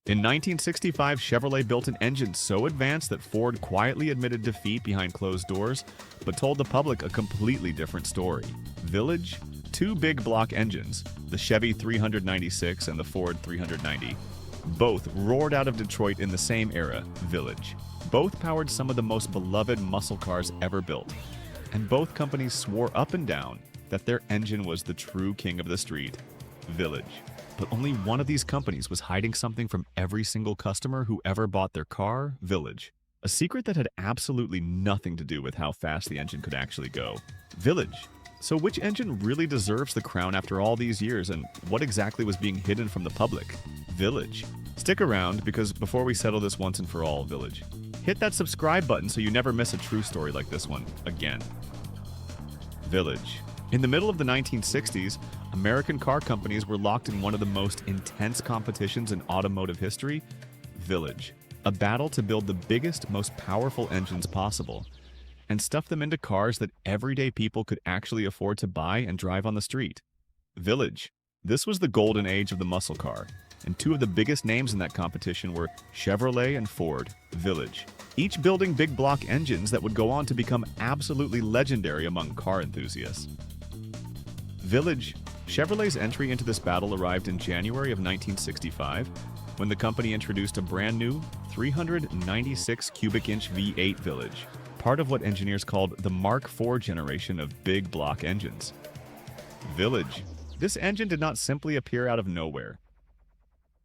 In 1965, Chevrolet built an engine so advanced that Ford quietly admitted defeat behind closed doors, but told the public a completely different story. Village, two big block engines, the Chevy 396 and the Ford 390. Both roared out of Detroit in the same era, Village. Both powered some of the most beloved muscle cars ever built. And both companies swore up and down that their engine was the true king of the street, Village. But only one of these companies was hiding something from every single customer who ever bought their car, Village. A secret that had absolutely nothing to do with how fast the engine could actually go. Village. So which engine really deserves the crown after all these years, and what exactly was being hidden from the public? Village. Stick around, because before we settle this once and for all, Village, hit that subscribe button so you never miss a true story like this one again. Village. In the middle of the 1960s, American car companies were locked in one of the most intense competitions in automotive history, Village. A battle to build the biggest, most powerful engines possible, and stuff them into cars that everyday people could actually afford to buy and drive on the street. Village. This was the golden age of the muscle car, and two of the biggest names in that competition were Chevrolet and Ford. Village. Each building big block engines that would go on to become absolutely legendary among car enthusiasts. Village. Chevrolet's entry into this battle arrived in January of 1965, when the company introduced a brand new 396 cubic inch V8 Village, part of what engineers called the Mark IV generation of big block engines. Village. This engine did not simply appear out of nowhere.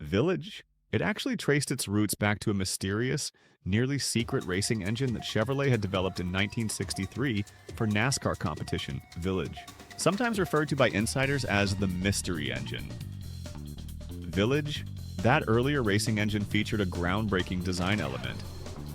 Village. It actually traced its roots back to a mysterious, nearly secret racing engine that Chevrolet had developed in 1963 for NASCAR competition, Village. Sometimes referred to by insiders as the Mystery Engine. Village. That earlier racing engine featured a groundbreaking design element.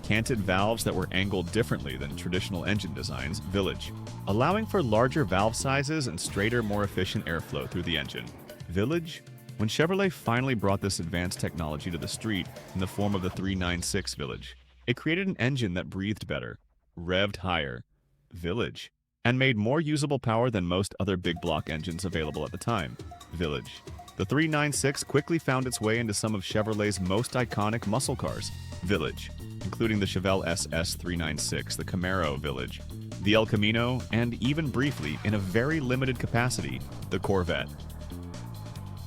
Canted valves that were angled differently than traditional engine designs, Village, allowing for larger valve sizes and straighter, more efficient airflow through the engine. Village. When Chevrolet finally brought this advanced technology to the street in the form of the 396 Village, it created an engine that breathed better, revved higher, Village, and made more usable power than most other big block engines available at the time, Village. The 396 quickly found its way into some of Chevrolet's most iconic muscle cars, Village, including the Chevelle SS 396, the Camaro Village, the El Camino, and even briefly, in a very limited capacity, the Corvette.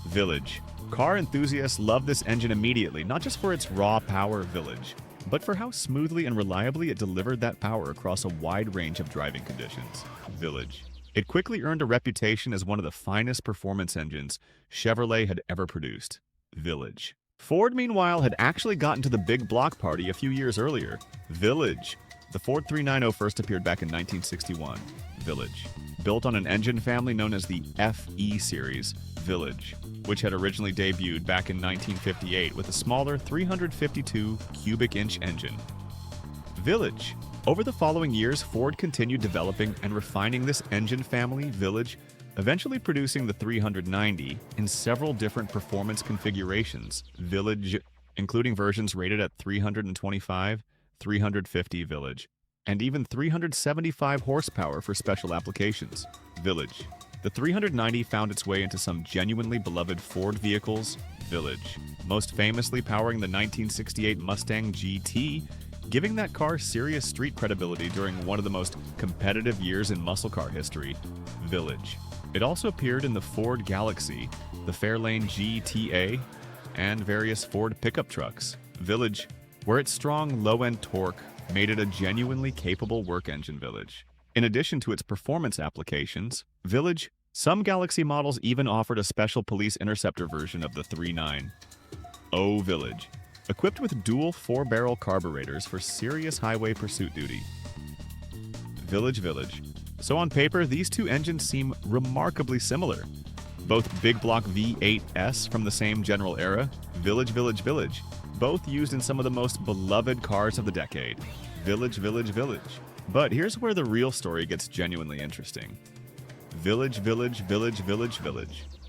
Village. Car enthusiasts loved this engine immediately, not just for its raw power, Village, but for how smoothly and reliably it delivered that power across a wide range of driving conditions, Village. It quickly earned a reputation as one of the finest performance engines Chevrolet had ever produced, Village. Ford, meanwhile, had actually gotten to the big block party a few years earlier, Village. The Ford 390 first appeared back in 1961, Village. Built on an engine family known as the FE series, Village, which had originally debuted back in 1958 with a smaller 352 cubic inch engine. Village. Over the following years, Ford continued developing and refining this engine family, Village, eventually producing the 390 in several different performance configurations, Village, including versions rated at 325, 350 Village, and even 375 horsepower for special applications, Village. The 390 found its way into some genuinely beloved Ford vehicles, Village, most famously powering the 1968 Mustang GT, giving that car serious street credibility during one of the most competitive years in muscle car history, Village. It also appeared in the Ford Galaxy, the Fairlane GTA, and various Ford pickup trucks, Village, where its strong low-end torque made it a genuinely capable work engine, Village. In addition to its performance applications, Village, some Galaxy models even offered a special police interceptor version of the 3.9. Village, equipped with dual 4-barrel carburetors for serious highway pursuit duty. Village. So on paper, these two engines seem remarkably similar. Both big block V8s from the same general era, Village, both used in some of the most beloved cars of the decade, Village. But here's where the real story gets genuinely interesting. Village,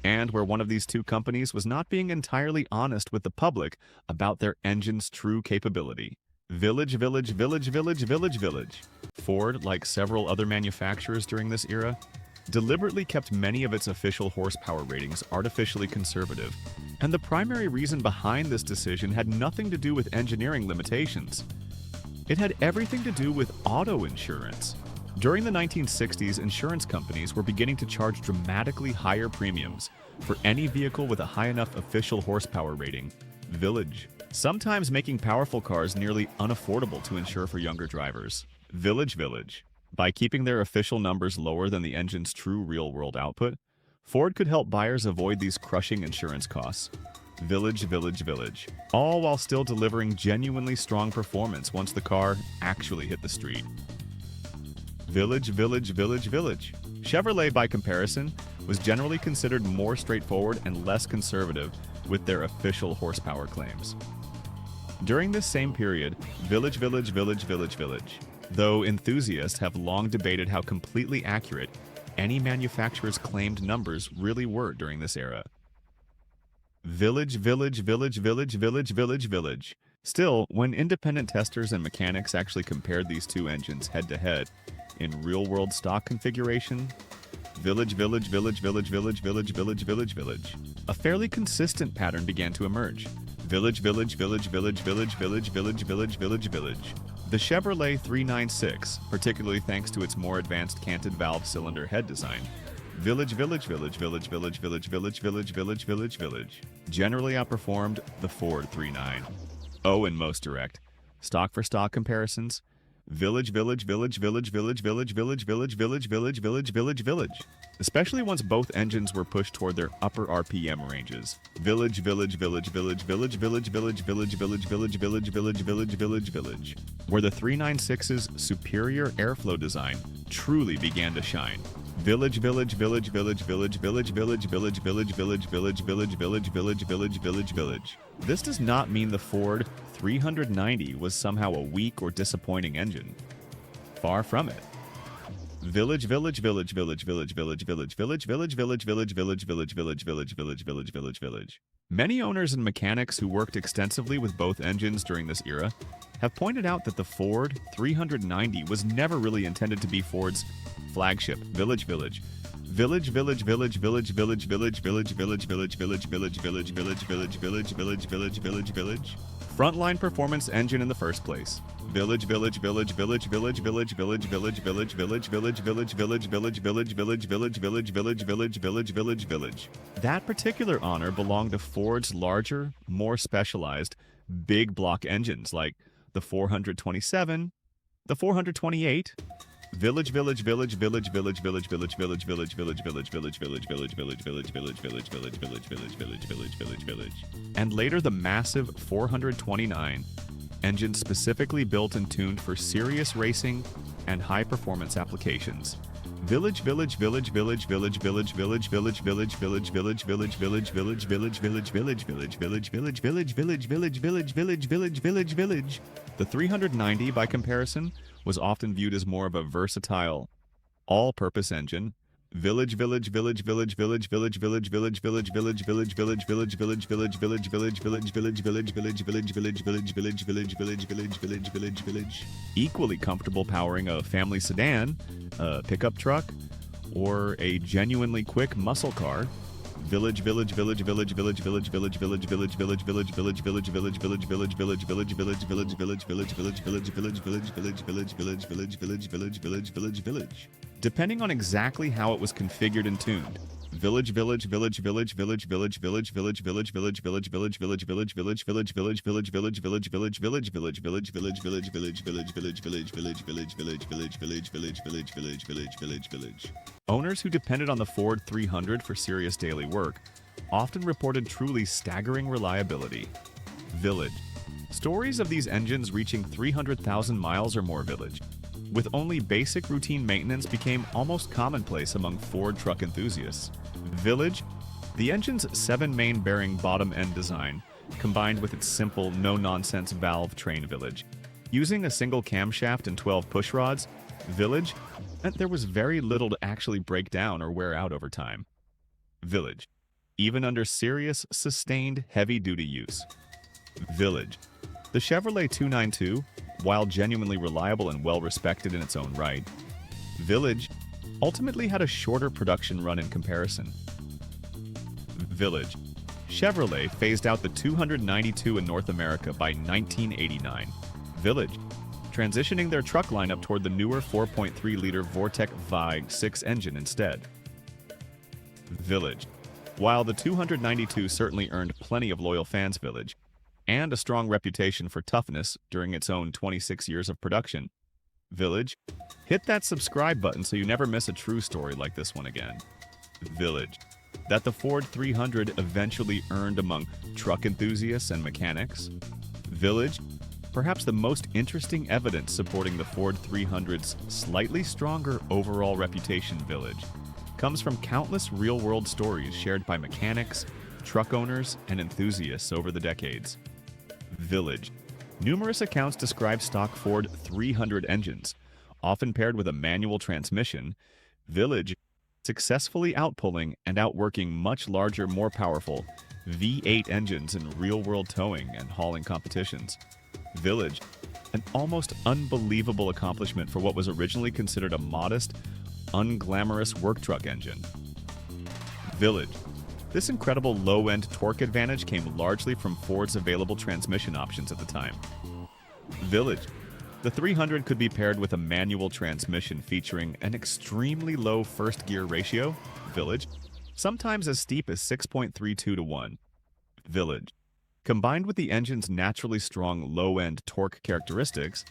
and where one of these two companies was not being entirely honest with the public about their engine's true capability. Village. Ford, like several other manufacturers during this era, deliberately kept many of its official horsepower ratings artificially conservative, and the primary reason behind this decision had nothing to do with engineering limitations. It had everything to do with auto insurance. During the 1960s, insurance companies were beginning to charge dramatically higher premiums for any vehicle with a high enough official horsepower rating, village, sometimes making powerful cars nearly unaffordable to insure for younger drivers. Village. By keeping their official numbers lower than the engine's true real-world output, Ford could help buyers avoid these crushing insurance costs. Village. All while still delivering genuinely strong performance once the car actually hit the street. Village. Chevrolet, by comparison, was generally considered more straightforward and less conservative with their official horsepower claims. During this same period, village. Though enthusiasts have long debated how completely accurate any manufacturer's claimed numbers really were during this era. Village. Still, when independent testers and mechanics actually compared these two engines head-to-head in real-world stock configuration, village. A fairly consistent pattern began to emerge. Village. The Chevrolet 396, particularly thanks to its more advanced canted valve cylinder head design, village, generally outperformed the Ford 39. Oh, in most direct, stock-for-stock comparisons, village. Especially once both engines were pushed toward their upper RPM ranges. Village. Where the 396's superior airflow design truly began to shine. Village. This does not mean the Ford 390 was somehow a weak or disappointing engine. Far from it. Village. Many owners and mechanics who worked extensively with both engines during this era have pointed out that the Ford 390 was never really intended to be Ford's flagship. Village. Frontline performance engine in the first place. Village. That particular honor belonged to Ford's larger, more specialized, big block engines like the 427, the 428, and later the massive 429, engines specifically built and tuned for serious racing and high-performance applications. Village. The 390, by comparison, was often viewed as more of a versatile, all-purpose engine. Village. Equally comfortable powering a family sedan, a pickup truck, or a genuinely quick muscle car. Village. Depending on exactly how it was configured and tuned. Owners who depended on the Ford 300 for serious daily work often reported truly staggering reliability. Village. Stories of these engines reaching 300,000 miles or more village, with only basic routine maintenance, became almost commonplace among Ford truck enthusiasts. Village. The engine's 7-main bearing bottom-end design, combined with its simple, no-nonsense valve train village. Using a single camshaft and 12 push rods, Village meant there was very little to actually break down or wear out over time. Village. Even under serious, sustained, heavy-duty use. Village. The Chevrolet 292, while genuinely reliable and well-respected in its own right, Village ultimately had a shorter production run in comparison. Village. Chevrolet phased out the 292 in North America by 1989. Village, transitioning their truck lineup toward the newer 4.3-liter Vortec VI 6 engine instead. Village. While the 292 certainly earned plenty of loyal fans, Village, and a strong reputation for toughness during its own 26 years of production, Village, hit that subscribe button so you never miss a true story like this one again. Village. That the Ford 300 eventually earned among truck enthusiasts and mechanics. Village. Perhaps the most interesting evidence supporting the Ford 300's slightly stronger overall reputation, Village, comes from countless real-world stories shared by mechanics, truck owners, and enthusiasts over the decades. Village. Numerous accounts describe stock Ford 300 engines, often paired with a manual transmission. Village successfully outpulling and outworking much larger, more powerful V8 engines in real-world towing and hauling competitions. Village, an almost unbelievable accomplishment for what was originally considered a modest, unglamorous work truck engine. Village. This incredible low-end torque advantage came largely from Ford's available transmission options at the time. Village. The 300 could be paired with a manual transmission featuring an extremely low first-gear ratio, Village, sometimes as steep as 6.32 to 1. Village. Combined with the engine's naturally strong low-end torque characteristics,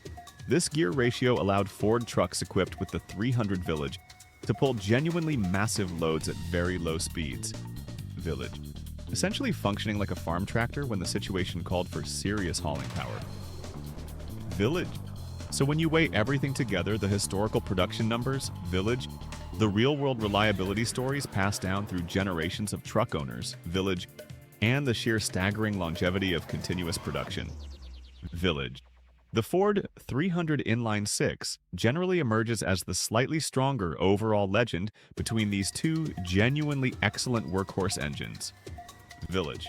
this gear ratio allowed Ford trucks equipped with the 300 Village to pull genuinely massive loads at very low speeds. Village. Essentially functioning like a farm tractor when the situation called for serious hauling power. Village. So when you weigh everything together, the historical production numbers, Village, the real-world reliability stories passed down through generations of truck owners, Village, and the sheer staggering longevity of continuous production, Village. The Ford 300 Inline 6 generally emerges as the slightly stronger overall legend between these two genuinely excellent workhorse engines, Village.